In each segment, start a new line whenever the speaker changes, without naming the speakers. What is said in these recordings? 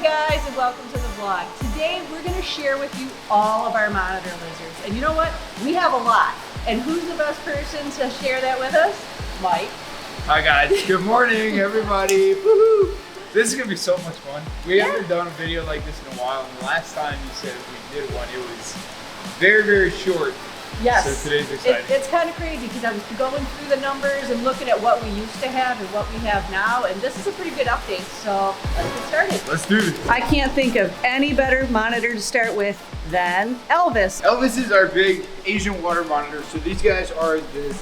guys, and welcome to the vlog. Today we're going to share with you all of our monitor lizards. And you know what? We have a lot. And who's the best person to share that with us? Mike.
Hi guys, good morning everybody. Woohoo! This is going to be so much fun. We haven't done a video like this in a while, and the last time you said we did one, it was very, very short.
Yes.
So today's exciting.
It's kind of crazy because I was going through the numbers and looking at what we used to have and what we have now, and this is a pretty good update, so let's get started.
Let's do this.
I can't think of any better monitor to start with than Elvis.
Elvis is our big Asian water monitor. So these guys are the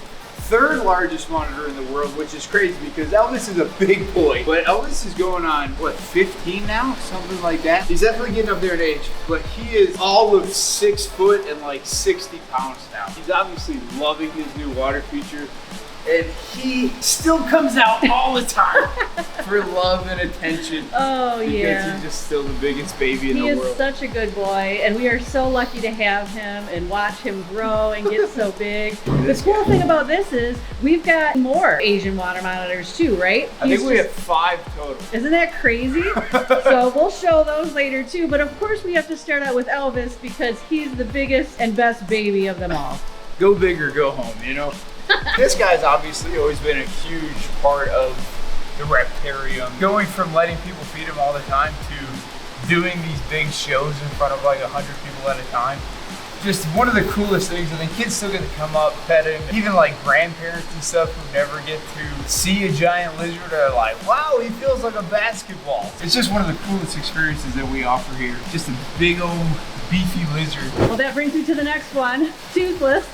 third largest monitor in the world, which is crazy because Elvis is a big boy. But Elvis is going on, what, 15 now? Something like that. He's definitely getting up there in age, but he is all of 6 foot and like 60 pounds now. He's obviously loving his new water feature, and he still comes out all the time for love and attention.
Oh, yeah.
Because he's just still the biggest baby in the world.
He is such a good boy, and we are so lucky to have him and watch him grow and get so big. The cool thing about this is we've got more Asian water monitors too, right?
I think we have 5 total.
Isn't that crazy? So we'll show those later too, but of course we have to start out with Elvis because he's the biggest and best baby of them all.
Go big or go home, you know? This guy's obviously always been a huge part of the Reptarium. Going from letting people feed him all the time to doing these big shows in front of like 100 people at a time. Just one of the coolest things, and then kids still get to come up, pet him. Even like grandparents and stuff who never get to see a giant lizard are like, wow, he feels like a basketball. It's just one of the coolest experiences that we offer here. Just a big old beefy lizard.
Well, that brings me to the next one, Toothless.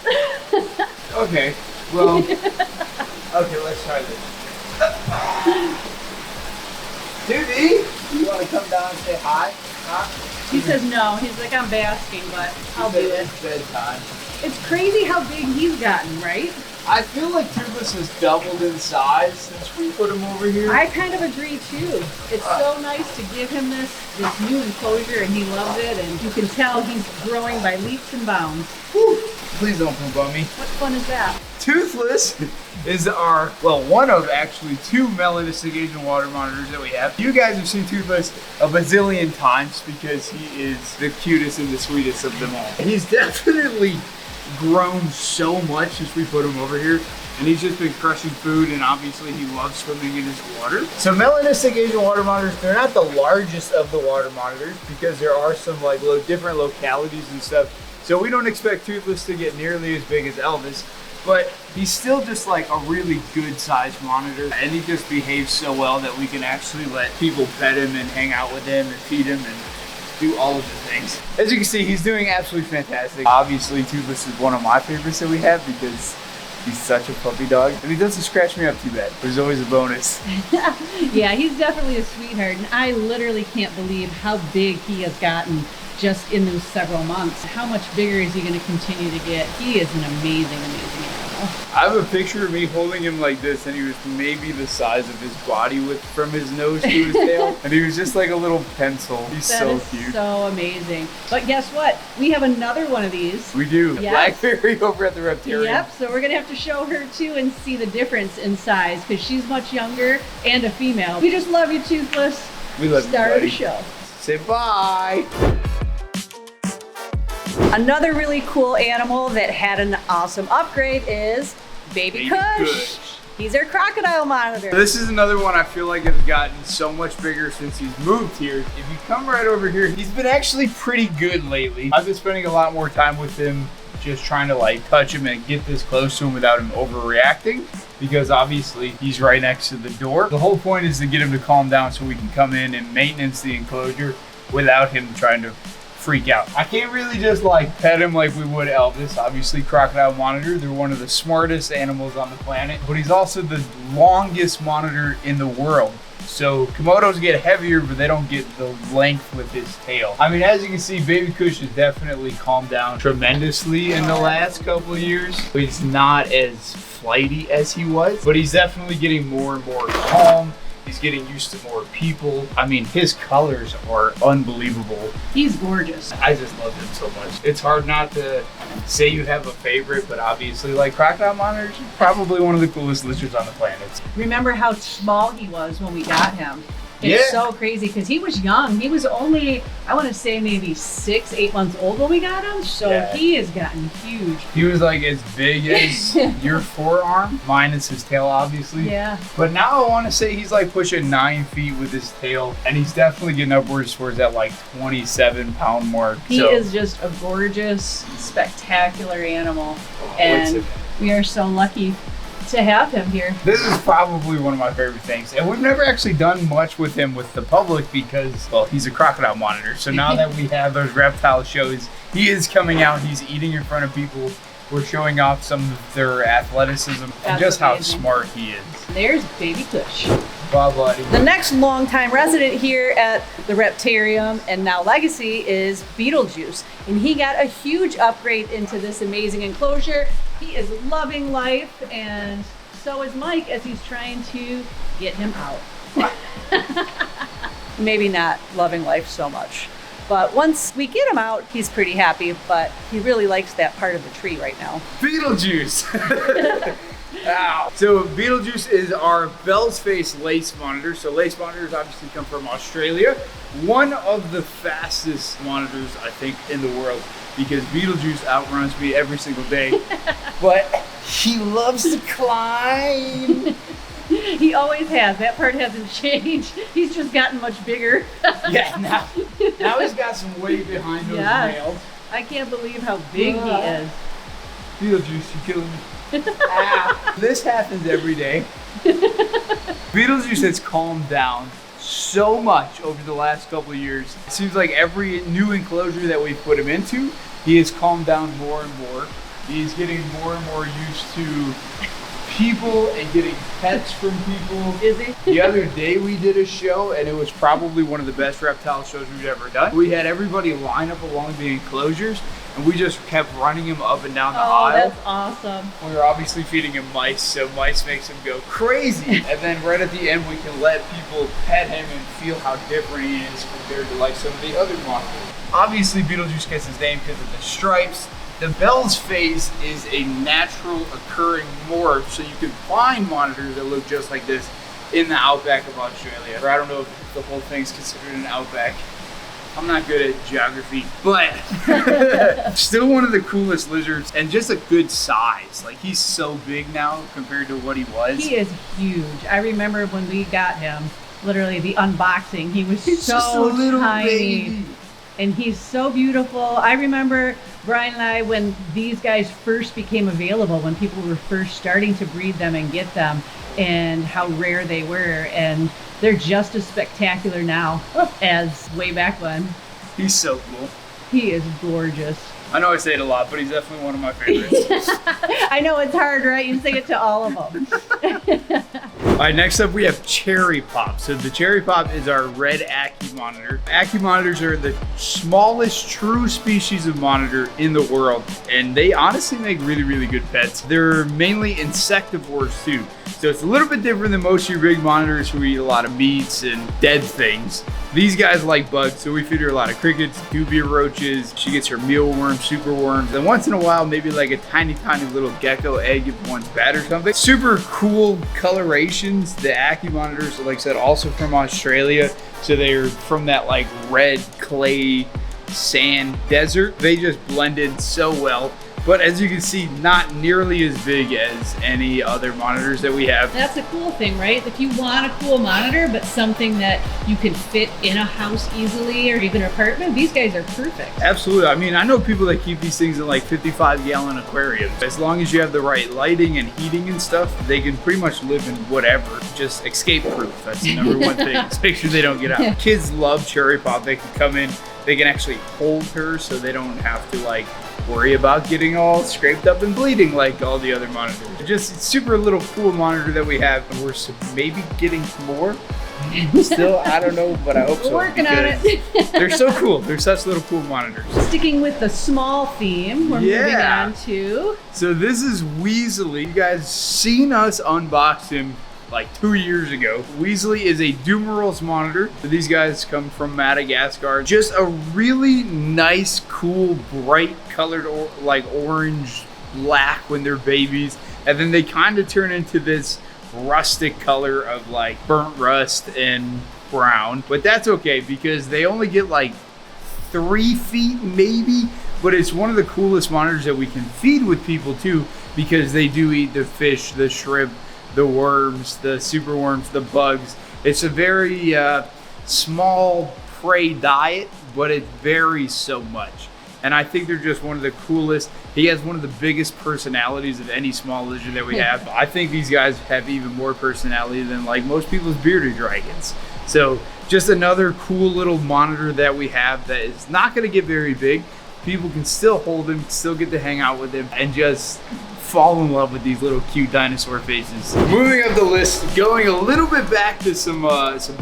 Okay, well, okay, let's try this. Toothy, you want to come down and say hi? Huh?
He says no. He's like, I'm basking, but I'll do it.
It's bedtime.
It's crazy how big he's gotten, right?
I feel like Toothless has doubled in size since we put him over here.
I kind of agree too. It's so nice to give him this new enclosure, and he loves it, and you can tell he's growing by leaps and bounds.
Whew. Please don't poop on me.
What fun is that?
Toothless is our, well, one of actually 2 melanistic Asian water monitors that we have. You guys have seen Toothless a bazillion times because he is the cutest and the sweetest of them all. He's definitely grown so much since we put him over here, and he's just been crushing food, and obviously he loves swimming in his water. So melanistic Asian water monitors, they're not the largest of the water monitors because there are some like different localities and stuff. So we don't expect Toothless to get nearly as big as Elvis, but he's still just like a really good sized monitor, and he just behaves so well that we can actually let people pet him and hang out with him and feed him and do all of the things. As you can see, he's doing absolutely fantastic. Obviously, Toothless is one of my favorites that we have because he's such a puppy dog, and he doesn't scratch me up too bad. There's always a bonus.
Yeah, he's definitely a sweetheart, and I literally can't believe how big he has gotten just in those several months. How much bigger is he going to continue to get? He is an amazing, amazing animal.
I have a picture of me holding him like this, and he was maybe the size of his body width from his nose to his tail, and he was just like a little pencil. He's so cute.
So amazing. But guess what? We have another one of these.
We do.
Yes.
Blackberry over at the Reptarium.
Yep, so we're going to have to show her too and see the difference in size because she's much younger and a female. We just love you, Toothless.
We love you,
Star of the
buddy.
show.
Say bye.
Another really cool animal that had an awesome upgrade is Baby Kush. He's our crocodile monitor.
This is another one I feel like has gotten so much bigger since he's moved here. If you come right over here, he's been actually pretty good lately. I've been spending a lot more time with him just trying to like touch him and get this close to him without him overreacting, because obviously he's right next to the door. The whole point is to get him to calm down so we can come in and maintenance the enclosure without him trying to freak out. I can't really just like pet him like we would Elvis. Obviously, crocodile monitor, they're one of the smartest animals on the planet, but he's also the longest monitor in the world. So Komodos get heavier, but they don't get the length with his tail. I mean, as you can see, Baby Kush has definitely calmed down tremendously in the last couple of years. He's not as flighty as he was, but he's definitely getting more and more calm. He's getting used to more people. I mean, his colors are unbelievable.
He's gorgeous.
I just love him so much. It's hard not to say you have a favorite, but obviously, like crocodile monitors, probably one of the coolest lizards on the planet.
Remember how small he was when we got him. It's so crazy because he was young. He was only, I want to say maybe 6, 8 months old when we got him. So he has gotten huge.
He was like as big as your forearm, minus his tail, obviously.
Yeah.
But now I want to say he's like pushing 9 feet with his tail, and he's definitely getting upwards towards that like 27-pound mark.
He is just a gorgeous, spectacular animal, and we are so lucky to have him here.
This is probably one of my favorite things, and we've never actually done much with him with the public because, well, he's a crocodile monitor. So now that we have those reptile shows, he is coming out, he's eating in front of people. We're showing off some of their athleticism and just how smart he is.
There's baby Kush.
Bye, buddy.
The next longtime resident here at the Reptarium and now Legacy is Beetlejuice, and he got a huge upgrade into this amazing enclosure. He is loving life, and so is Mike as he's trying to get him out. Maybe not loving life so much, but once we get him out, he's pretty happy, but he really likes that part of the tree right now.
Beetlejuice! Ow. So Beetlejuice is our Bell's Face lace monitor. So lace monitors obviously come from Australia. One of the fastest monitors, I think, in the world, because Beetlejuice outruns me every single day. But he loves to climb.
He always has. That part hasn't changed. He's just gotten much bigger.
Yeah, now he's got some weight behind those nails.
I can't believe how big he is.
Beetlejuice, you're killing me. This happens every day. Beetlejuice has calmed down so much over the last couple of years. It seems like every new enclosure that we put him into, he has calmed down more and more. He's getting more and more used to people and getting pets from people.
Is he?
The other day we did a show, and it was probably one of the best reptile shows we've ever done. We had everybody line up along the enclosures, and we just kept running him up and down the aisle.
That's awesome.
We were obviously feeding him mice, so mice makes him go crazy. And then right at the end, we can let people pet him and feel how different he is compared to like some of the other monitors. Obviously, Beetlejuice gets his name because of the stripes. The Bell's Face is a natural occurring morph, so you can find monitors that look just like this in the outback of Australia. Or I don't know if the whole thing's considered an outback. I'm not good at geography, but still one of the coolest lizards and just a good size. Like, he's so big now compared to what he was.
He is huge. I remember when we got him, literally the unboxing, he was
just a little
tiny.
baby.
And he's so beautiful. I remember Brian and I, when these guys first became available, when people were first starting to breed them and get them, and how rare they were. And they're just as spectacular now as way back when.
He's so cool.
He is gorgeous.
I know I say it a lot, but he's definitely one of my favorites.
I know it's hard, right? You say it to all of them.
All right, next up we have Cherry Pop. So the Cherry Pop is our red ackie monitor. Ackie monitors are the smallest true species of monitor in the world, and they honestly make really, really good pets. They're mainly insectivores too. So it's a little bit different than most of your big monitors who eat a lot of meats and dead things. These guys like bugs, so we feed her a lot of crickets, dubia roaches. She gets her mealworms, super worms, and once in a while, maybe like a tiny, tiny little gecko egg if one's bad or something. Super cool colorations. The ackie monitors, like I said, also from Australia. So they're from that like red clay sand desert. They just blend in so well. But as you can see, not nearly as big as any other monitors that we have.
That's a cool thing, right? If you want a cool monitor, but something that you can fit in a house easily or even an apartment, these guys are perfect.
Absolutely. I mean, I know people that keep these things in like 55-gallon aquariums. As long as you have the right lighting and heating and stuff, they can pretty much live in whatever. Just escape proof. That's the number one thing. Just make sure they don't get out. Kids love Cherry Pop. They can come in, they can actually hold her so they don't have to like worry about getting all scraped up and bleeding like all the other monitors. Just super little cool monitor that we have, and we're maybe getting more. Still, I don't know, but I hope so.
We're working on it.
They're so cool. They're such little cool monitors.
Sticking with the small theme, we're moving on to...
So this is Weasley. You guys seen us unbox him like 2 years ago. Weasley is a dumeril monitor. These guys come from Madagascar. Just a really nice, cool, bright colored like orange, black when they're babies. And then they kind of turn into this rustic color of like burnt rust and brown, but that's okay because they only get like 3 feet maybe, but it's one of the coolest monitors that we can feed with people too, because they do eat the fish, the shrimp, the worms, the super worms, the bugs. It's a very small prey diet, but it varies so much. And I think they're just one of the coolest. He has one of the biggest personalities of any small lizard that we have. I think these guys have even more personality than like most people's bearded dragons. So just another cool little monitor that we have that is not gonna get very big. People can still hold him, still get to hang out with him, and just fall in love with these little cute dinosaur faces. Moving up the list, going a little bit back to some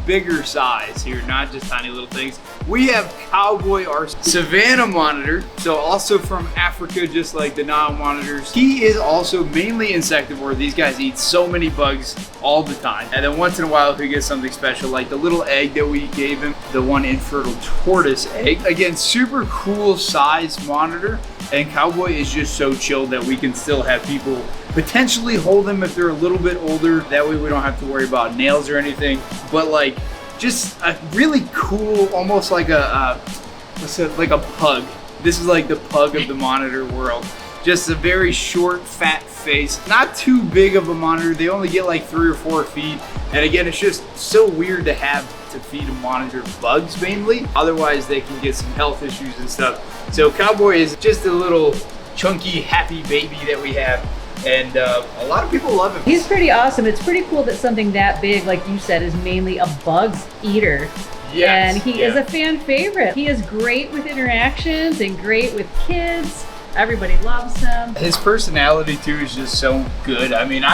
bigger size here, not just tiny little things. We have Cowboy, our savannah monitor. So also from Africa, just like the Nile monitors. He is also mainly insectivore. These guys eat so many bugs all the time. And then once in a while, he gets something special, like the little egg that we gave him, the one infertile tortoise egg. Again, super cool size monitor. And Cowboy is just so chill that we can still have people potentially hold them if they're a little bit older. That way we don't have to worry about nails or anything. But like, just a really cool, almost like like a pug. This is like the pug of the monitor world. Just a very short, fat face. Not too big of a monitor. They only get like 3 or 4 feet. And again, it's just so weird to have to feed a monitor bugs mainly. Otherwise, they can get some health issues and stuff. So Cowboy is just a little chunky, happy baby that we have. And a lot of people love him.
He's pretty awesome. It's pretty cool that something that big, like you said, is mainly a bugs eater. Yes, and he is a fan favorite. He is great with interactions and great with kids. Everybody loves him.
His personality too is just so good. I mean,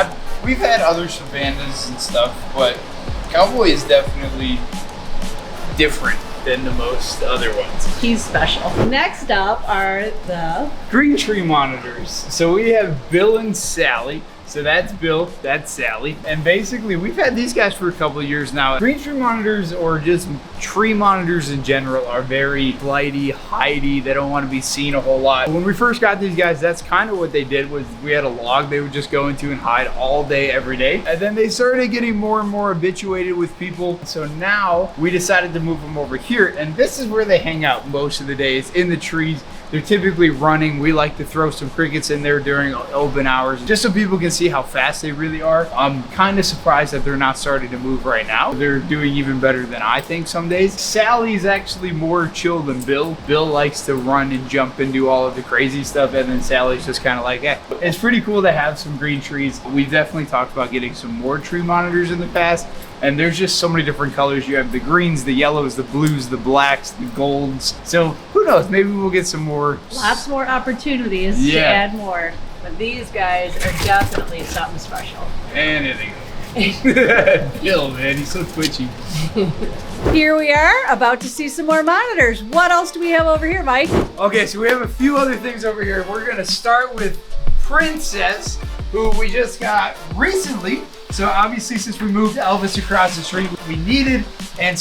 we've had other savannahs and stuff, but Cowboy is definitely different than the most other ones.
He's special. Next up are the
green tree monitors. So we have Bill and Sally. So that's Bill, that's Sally. And basically we've had these guys for a couple of years now. Green tree monitors, or just tree monitors in general, are very flighty, hidey. They don't want to be seen a whole lot. When we first got these guys, that's kind of what they did. Was we had a log they would just go into and hide all day, every day. And then they started getting more and more habituated with people. So now we decided to move them over here. And this is where they hang out most of the days, in the trees. They're typically running. We like to throw some crickets in there during open hours, just so people can see how fast they really are. I'm kind of surprised that they're not starting to move right now. They're doing even better than I think some days. Sally's actually more chill than Bill. Bill likes to run and jump and do all of the crazy stuff, and then Sally's just kind of like, eh. It's pretty cool to have some green trees. We've definitely talked about getting some more tree monitors in the past. And there's just so many different colors. You have the greens, the yellows, the blues, the blacks, the golds. So who knows? Maybe we'll get some more. Lots
more opportunities to add more. But these guys are definitely something special.
And there they go. Bill, man, he's so twitchy.
Here we are, about to see some more monitors. What else do we have over here, Mike?
Okay, so we have a few other things over here. We're gonna start with Princess, who we just got recently. So obviously, since we moved Elvis across the street, we needed and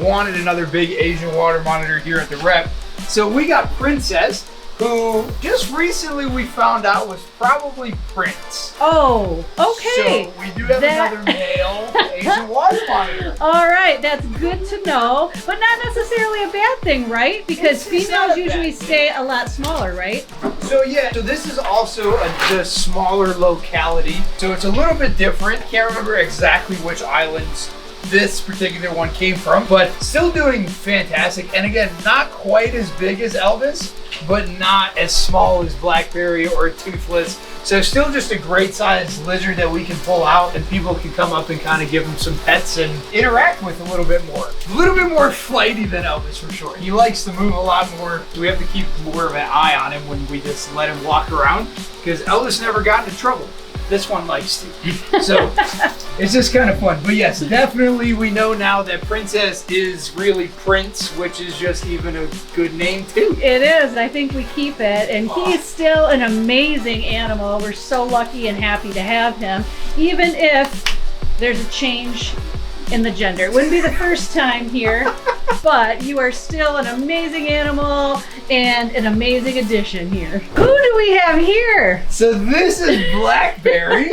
/ wanted another big Asian water monitor here at the Rep. So we got Princess, who just recently we found out was probably Prince.
Oh, okay.
So we do have another male Asian water monitor.
All right, that's good to know, but not necessarily a bad thing, right? Because females usually stay a lot smaller, right?
So yeah, so this is also the smaller locality. So it's a little bit different. Can't remember exactly which islands this particular one came from, but still doing fantastic. And again, not quite as big as Elvis, but not as small as Blackberry or Toothless. So still just a great sized lizard that we can pull out and people can come up and kind of give him some pets and interact with a little bit more. A little bit more flighty than Elvis for sure. He likes to move a lot more. So we have to keep more of an eye on him when we just let him walk around, because Elvis never got into trouble. This one likes to. So it's just kind of fun. But yes, definitely we know now that Princess is really Prince, which is just even a good name too.
It is, and I think we keep it. And he's still an amazing animal. We're so lucky and happy to have him, even if there's a change in the gender. It wouldn't be the first time here, but you are still an amazing animal and an amazing addition here. Who do we have here?
So this is Blackberry.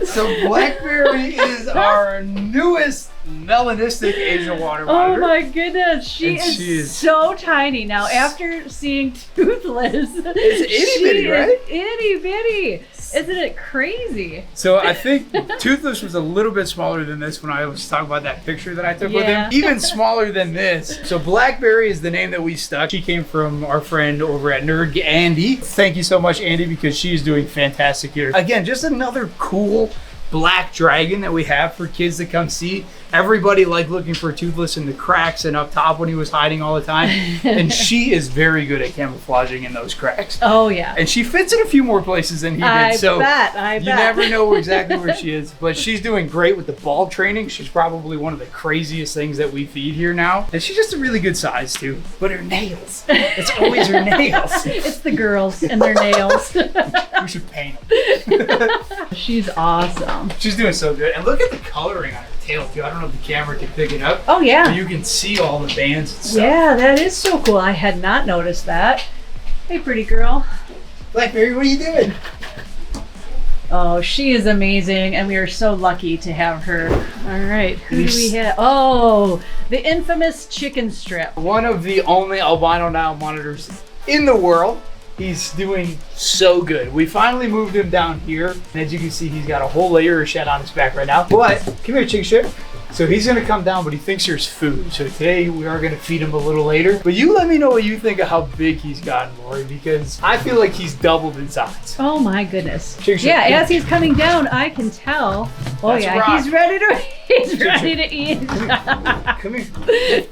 So Blackberry is our newest melanistic Asian water
Oh
monitor.
my goodness, she is so tiny. Now, after seeing Toothless,
It's itty bitty, right?
Itty bitty. Isn't it crazy?
So I think Toothless was a little bit smaller than this when I was talking about that picture that I took with
Yeah.
him. Even smaller than this. So Blackberry is the name that we stuck. She came from our friend over at Nerd Andy. Thank you so much, Andy, because she's doing fantastic here. Again, just another cool black dragon that we have for kids to come see. Everybody liked looking for Toothless in the cracks and up top when he was hiding all the time. And she is very good at camouflaging in those cracks.
Oh yeah.
And she fits in a few more places than he did.
I
So
bet.
you never know exactly where she is. But she's doing great with the ball training. She's probably one of the craziest things that we feed here now. And she's just a really good size too. But her nails. It's always her nails.
It's the girls and their nails.
We should paint them.
She's awesome.
She's doing so good. And look at the coloring on her tail too. I don't know if the camera can pick it up.
Oh yeah.
But you can see all the bands and stuff.
Yeah, that is so cool. I had not noticed that. Hey, pretty girl.
Blackberry, what are you doing?
Oh, she is amazing, and we are so lucky to have her. All right, who do we have? Oh, the infamous chicken strip.
One of the only albino nile monitors in the world. He's doing so good. We finally moved him down here. And as you can see, he's got a whole layer of shed on his back right now. But, come here, chicken strip. So he's gonna come down, but he thinks there's food. So today we are gonna feed him a little later. But you let me know what you think of how big he's gotten, Lori, because I feel like he's doubled in size.
Oh my goodness.
Chicken strip,
Yeah,
come
as he's coming down, I can tell. Oh
That's
yeah,
rock.
he's ready to
Chicken
ready to eat.
Come here.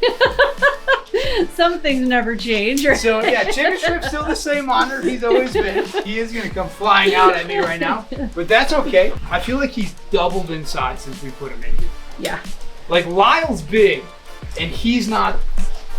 Some things never change, right?
So yeah, chicken strip's still the same monitor he's always been. He is gonna come flying out at me right now, but that's okay. I feel like he's doubled in size since we put him in here.
Yeah.
Like Lyle's big, and he's not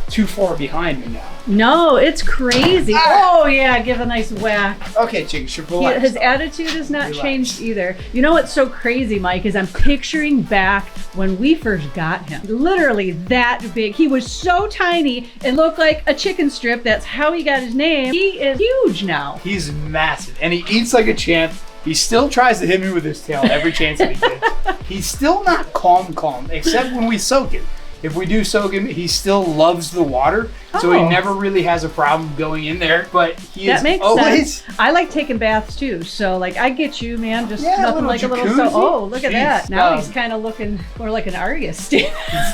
too far behind me now.
No, it's crazy.
Ah.
Oh yeah, give a nice whack.
Okay, chicken strip, relax.
His attitude has not
Relax.
changed either. You know what's so crazy, Mike, is I'm picturing back when we first got him. Literally that big. He was so tiny, it looked like a chicken strip. That's how he got his name. He is huge now.
He's massive, and he eats like a champ. He still tries to hit me with his tail every chance that he gets. He's still not calm, except when we soak him. If we do soak him, he still loves the water, so he
Oh.
never really has a problem going in there. But he
That
is
makes
always
sense. I like taking baths too, so like I get you, man. Just
Yeah,
nothing like a little. So,
jacuzzi.
oh, look at
Jeez.
that. Now he's kind of looking more like an Argus.
a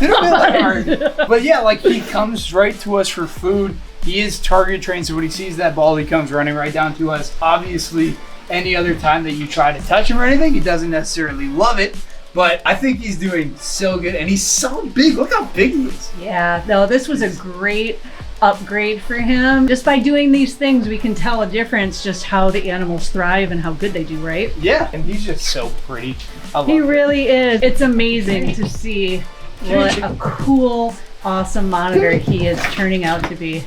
little bit like hard. But yeah, like he comes right to us for food. He is target trained, so when he sees that ball, he comes running right down to us. Obviously, any other time that you try to touch him or anything, he doesn't necessarily love it. But I think he's doing so good, and he's so big. Look how big he is.
Yeah, no, this was a great upgrade for him. Just by doing these things, we can tell a difference just how the animals thrive and how good they do, right?
Yeah, and he's just so pretty. I love
He
him.
really is. It's amazing to see what a cool, awesome monitor he is turning out to be.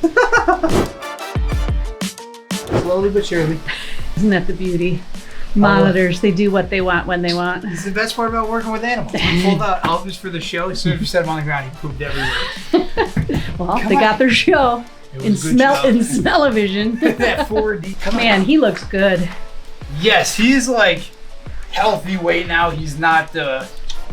Slowly but surely.
Isn't that the beauty? Monitors, they do what they want when they want.
It's the best part about working with animals. We pulled out Elvis for the show. As soon as we set him on the ground, he pooped everywhere.
Well,
Come
they
on.
got their show
It
in
was a good show.
smell-o-vision.
That 4D. Come on.
Man, he looks good.
Yes, he's like healthy weight now. He's not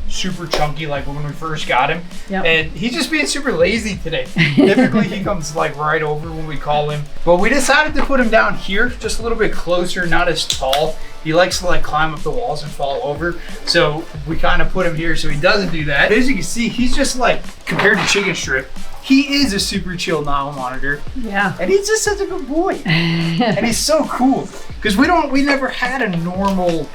super chunky like when we first got him.
Yep.
And he's just being super lazy today. Typically he comes like right over when we call him. But we decided to put him down here, just a little bit closer, not as tall. He likes to like climb up the walls and fall over. So we kind of put him here so he doesn't do that. As you can see, he's just like, compared to Chicken Strip, he is a super chill Nile monitor.
Yeah.
And he's just such a good boy. And he's so cool. Because we never had a normal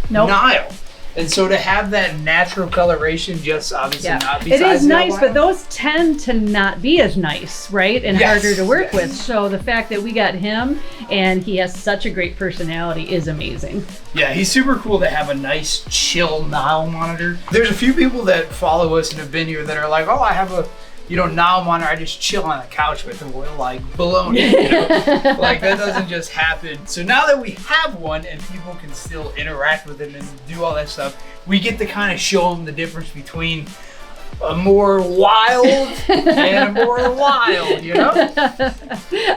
Nope.
Nile. And so to have that natural coloration just obviously not
It
besides
is
the
nice,
albino.
but those tend to not be as nice, right? And
Yes,
harder to work
yes.
with. So the fact that we got him and he has such a great personality is amazing.
Yeah, he's super cool to have a nice chill Nile monitor. There's a few people that follow us and have been here that are like, oh, I have a Nile monitor, I just chill on the couch with them. We're like, baloney, Like that doesn't just happen. So now that we have one and people can still interact with him and do all that stuff, we get to kind of show them the difference between a more wild and a more wild,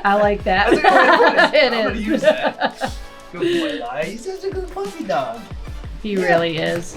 I like that.
That's a good way to put it.
It
I'm
is.
gonna use that. Good boy, Lai. He's such a good puppy dog.
He really is.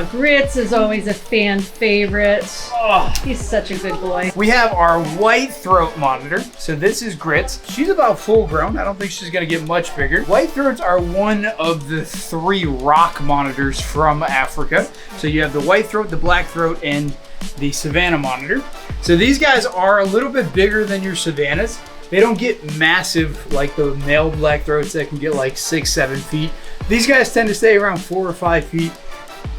Gritz is always a fan favorite.
Oh.
He's such a good boy.
We have our white throat monitor. So this is Gritz. She's about full grown. I don't think she's gonna get much bigger. White throats are one of the 3 rock monitors from Africa. So you have the white throat, the black throat, and the savannah monitor. So these guys are a little bit bigger than your savannahs. They don't get massive like the male black throats that can get like 6-7 feet. These guys tend to stay around 4 or 5 feet.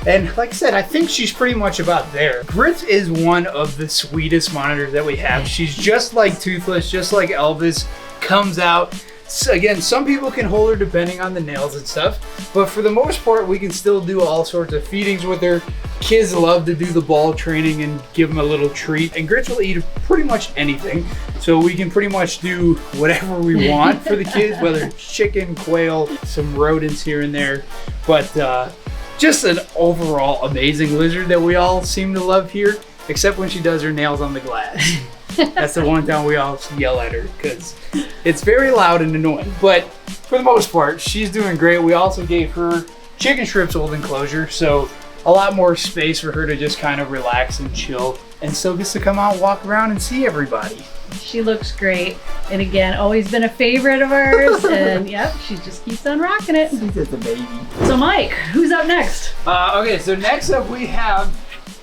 And like I said, I think she's pretty much about there. Gritz is one of the sweetest monitors that we have. She's just like Toothless, just like Elvis, comes out. So again, some people can hold her depending on the nails and stuff, but for the most part, we can still do all sorts of feedings with her. Kids love to do the ball training and give them a little treat, and Gritz will eat pretty much anything. So we can pretty much do whatever we want for the kids, whether it's chicken, quail, some rodents here and there. But just an overall amazing lizard that we all seem to love here, except when she does her nails on the glass. That's the one time we all yell at her because it's very loud and annoying. But for the most part, she's doing great. We also gave her chicken strips old enclosure, so a lot more space for her to just kind of relax and chill, and still gets to come out, walk around, and see everybody.
She looks great. And again, always been a favorite of ours. And yep, she just keeps on rocking it.
She's just a baby.
So Mike, who's up next?
Okay, so next up we have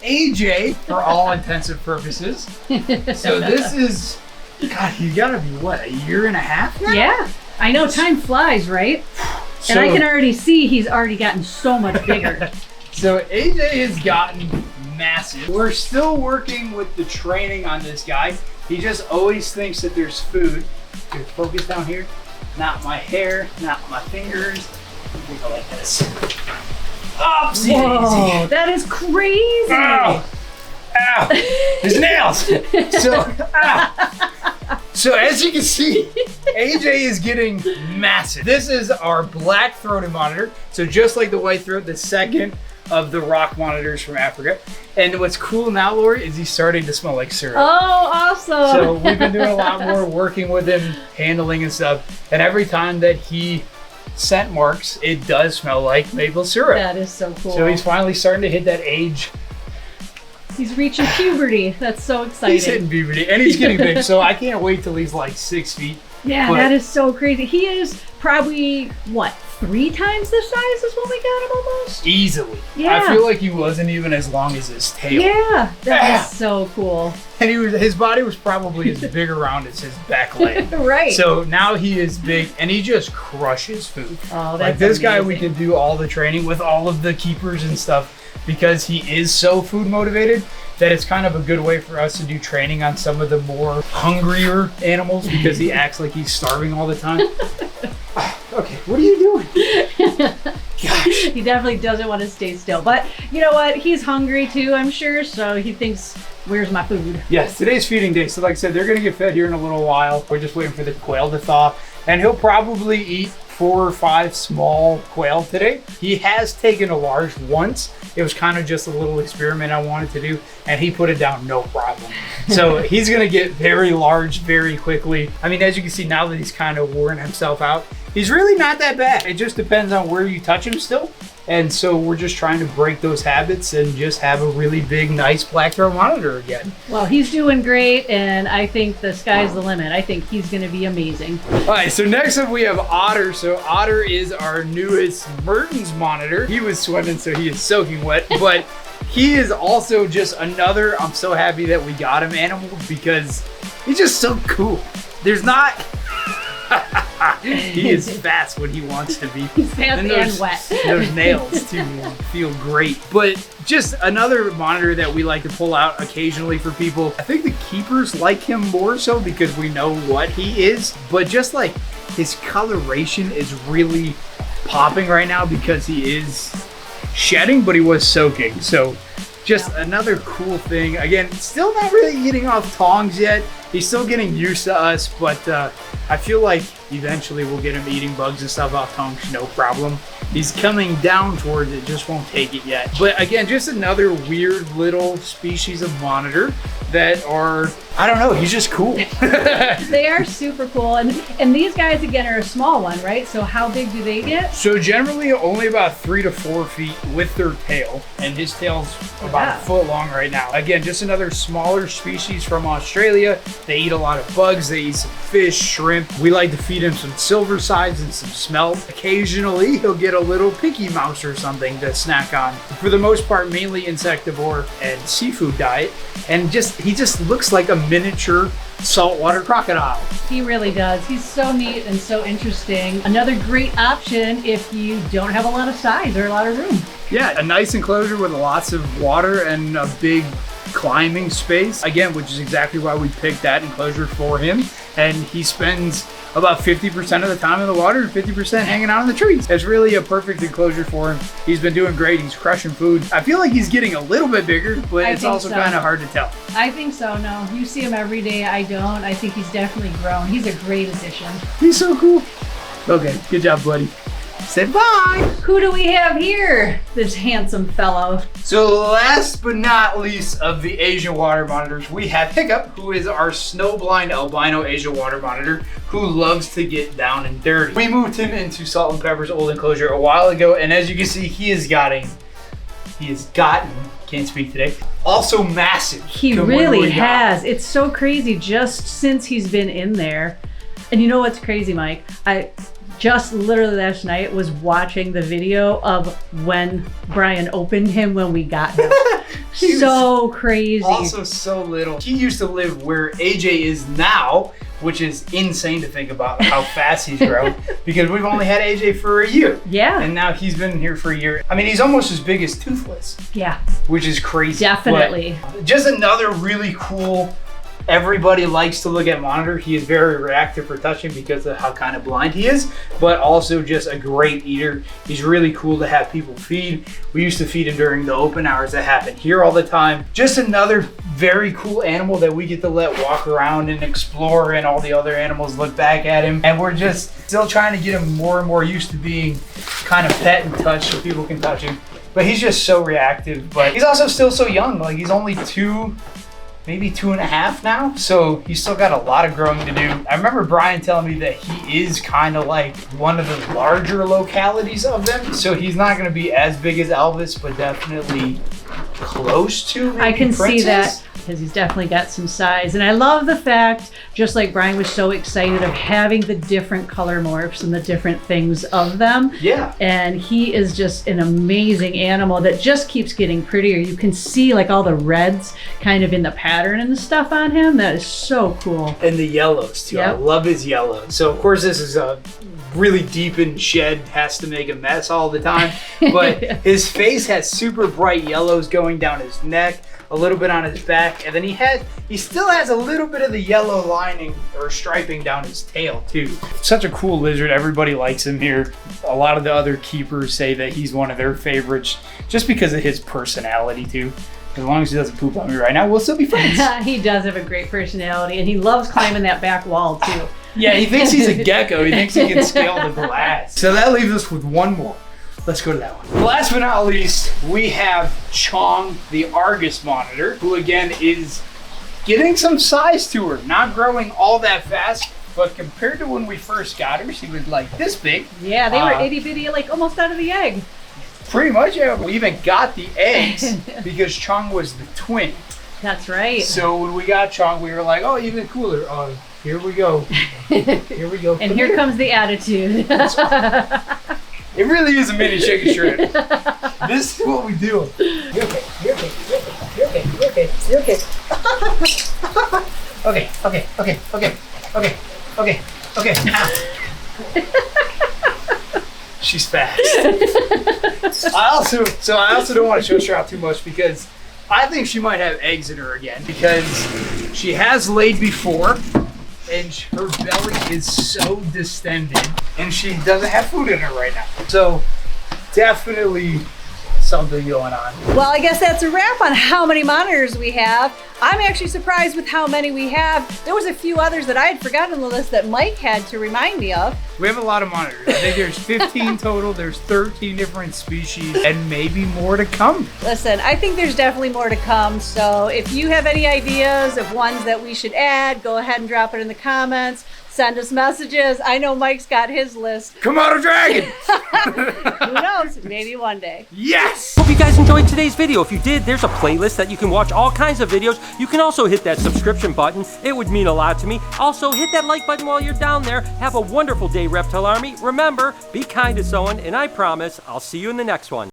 AJ for all intensive purposes. So this is, God, you gotta be what, a year and a half now?
Yeah, I know, time flies, right?
So,
and I can already see he's already gotten so much bigger.
So AJ has gotten massive. We're still working with the training on this guy. He just always thinks that there's food. Here, focus down here. Not my hair, not my fingers. We go like this. Oopsie
Whoa,
daisy.
that is crazy.
Ow! Ow! His nails! So, ow! So as you can see, AJ is getting massive. This is our black-throated monitor. So just like the white throat, the second of the rock monitors from Africa. And what's cool now, Lori, is he's starting to smell like syrup.
Oh, awesome.
So we've been doing a lot more working with him, handling and stuff. And every time that he scent marks, it does smell like maple syrup.
That is so cool.
So he's finally starting to hit that age.
He's reaching puberty. That's so exciting.
He's hitting puberty, and he's getting big. So I can't wait till he's like 6 feet.
Yeah,
But-
that is so crazy. He is probably, what, 3 times the size as when we got him almost?
Easily.
Yeah.
I feel like he wasn't even as long as his tail.
Yeah, that
Ah.
is so cool.
And his body was probably as big around as his back leg.
Right.
So now he is big, and he just crushes food.
Oh, that's
Like this guy, we
amazing.
can do all the training with all of the keepers and stuff because he is so food motivated that it's kind of a good way for us to do training on some of the more hungrier animals because he acts like he's starving all the time. Okay, what are you doing? Gosh.
He definitely doesn't want to stay still. But you know what? He's hungry too, I'm sure. So he thinks, where's my food?
Yes, today's feeding day. So like I said, they're gonna get fed here in a little while. We're just waiting for the quail to thaw. And he'll probably eat 4 or 5 small quail today. He has taken a large once. It was kind of just a little experiment I wanted to do, and he put it down no problem. So he's gonna get very large very quickly. I mean, as you can see now that he's kind of worn himself out, he's really not that bad. It just depends on where you touch him still. And so we're just trying to break those habits and just have a really big, nice black throat monitor again.
Well, he's doing great, and I think the sky's the limit. I think he's going to be amazing.
All right, so next up we have Otter. So Otter is our newest Mertens monitor. He was swimming, so he is soaking wet, but he is also just another, I'm so happy that we got him animal because he's just so cool. There's not, he is fast when he wants to be.
He's fast and wet.
Those nails too feel great. But just another monitor that we like to pull out occasionally for people. I think the keepers like him more so because we know what he is. But just like his coloration is really popping right now because he is shedding, but he was soaking. So just another cool thing. Again, still not really getting off tongs yet. He's still getting used to us, but I feel like eventually we'll get him eating bugs and stuff off tongs, no problem. He's coming down towards it, just won't take it yet. But again, just another weird little species of monitor that are I don't know, he's just cool.
They are super cool. And these guys, again, are a small one, right? So how big do they get?
So generally only about 3 to 4 feet with their tail. And his tail's about a foot long right now. Again, just another smaller species from Australia. They eat a lot of bugs. They eat some fish, shrimp. We like to feed him some silver sides and some smelt. Occasionally, he'll get a little pinky mouse or something to snack on. For the most part, mainly insectivore and seafood diet. And he just looks like a miniature saltwater crocodile.
He really does. He's so neat and so interesting. Another great option if you don't have a lot of size or a lot of room.
Yeah, a nice enclosure with lots of water and a big climbing space. Again, which is exactly why we picked that enclosure for him. And he spends about 50% of the time in the water and 50% hanging out in the trees. It's really a perfect enclosure for him. He's been doing great. He's crushing food. I feel like he's getting a little bit bigger, but it's also kind of hard to tell.
I think so, no. You see him every day. I don't. I think he's definitely grown. He's a great addition.
He's so cool. Okay, good job, buddy. Say bye.
Who do we have here? This handsome fellow.
So last but not least of the Asian water monitors, we have Hiccup, who is our snowblind albino Asian water monitor, who loves to get down and dirty. We moved him into Salt and Pepper's old enclosure a while ago, and as you can see, he has gotten, can't speak today, also massive.
He really has. It's so crazy just since he's been in there. And you know what's crazy, Mike? I just literally last night was watching the video of when Brian opened him when we got him. So crazy.
Also so little. He used to live where AJ is now, which is insane to think about how fast he's grown, because we've only had AJ for a year.
Yeah.
And now he's been here for a year. I mean, he's almost as big as Toothless.
Yeah.
Which is crazy.
Definitely.
But just another really cool, everybody likes to look at monitor. He is very reactive for touching because of how kind of blind he is, but also just a great eater. He's really cool to have people feed. We used to feed him during the open hours that happen here all the time. Just another very cool animal that we get to let walk around and explore, and all the other animals look back at him. And we're just still trying to get him more and more used to being kind of pet and touched so people can touch him. But he's just so reactive, but he's also still so young. Like, he's only maybe 2.5 now, so he's still got a lot of growing to do. I remember Brian telling me that he is kind of like one of the larger localities of them, so he's not going to be as big as Elvis, but definitely close to maybe
I can
Princess.
see that, because he's definitely got some size. And I love the fact, just like Brian was so excited of having the different color morphs and the different things of them.
Yeah.
And he is just an amazing animal that just keeps getting prettier. You can see like all the reds kind of in the pattern and stuff on him. That is so cool.
And the yellows too.
Yep.
I love his yellow. So of course this is a really deepened shed, has to make a mess all the time. But his face has super bright yellows going down his neck, a little bit on his back, and then he still has a little bit of the yellow lining or striping down his tail too. Such a cool lizard. Everybody likes him here. A lot of the other keepers say that he's one of their favorites just because of his personality too. As long as he doesn't poop on me right now, we'll still be friends.
He does have a great personality, and he loves climbing that back wall too.
Yeah, he thinks he's a gecko. He thinks he can scale the glass. So that leaves us with one more. Let's go to that one. Last but not least, we have Chong, the Argus monitor, who again is getting some size to her. Not growing all that fast, but compared to when we first got her, she was like this big.
Yeah, they were itty bitty, like almost out of the egg.
Pretty much, yeah. We even got the eggs because Chong was the twin.
That's right.
So when we got Chong, we were like, oh, even cooler. Oh, here we go. Here we go.
And here comes the attitude.
It really is a mini chicken shrimp. This is what we do. You're okay. You're okay. You're okay. You're okay. You're okay. You're okay. Okay. Okay. Okay. Okay. Okay. Okay. Okay. Ow. She's fast. I also don't want to show her out too much because I think she might have eggs in her again, because she has laid before and her belly is so distended and she doesn't have food in her right now. So definitely something going on.
Well, I guess that's a wrap on how many monitors we have. I'm actually surprised with how many we have. There was a few others that I had forgotten on the list that Mike had to remind me of.
We have a lot of monitors. I think there's 15 total. There's 13 different species and maybe more to come.
Listen, I think there's definitely more to come. So if you have any ideas of ones that we should add, go ahead and drop it in the comments. Send us messages. I know Mike's got his list.
Komodo dragon!
Who knows? Maybe one day.
Yes!
Hope you guys enjoyed today's video. If you did, there's a playlist that you can watch all kinds of videos. You can also hit that subscription button. It would mean a lot to me. Also, hit that like button while you're down there. Have a wonderful day, Reptile Army. Remember, be kind to someone, and I promise I'll see you in the next one.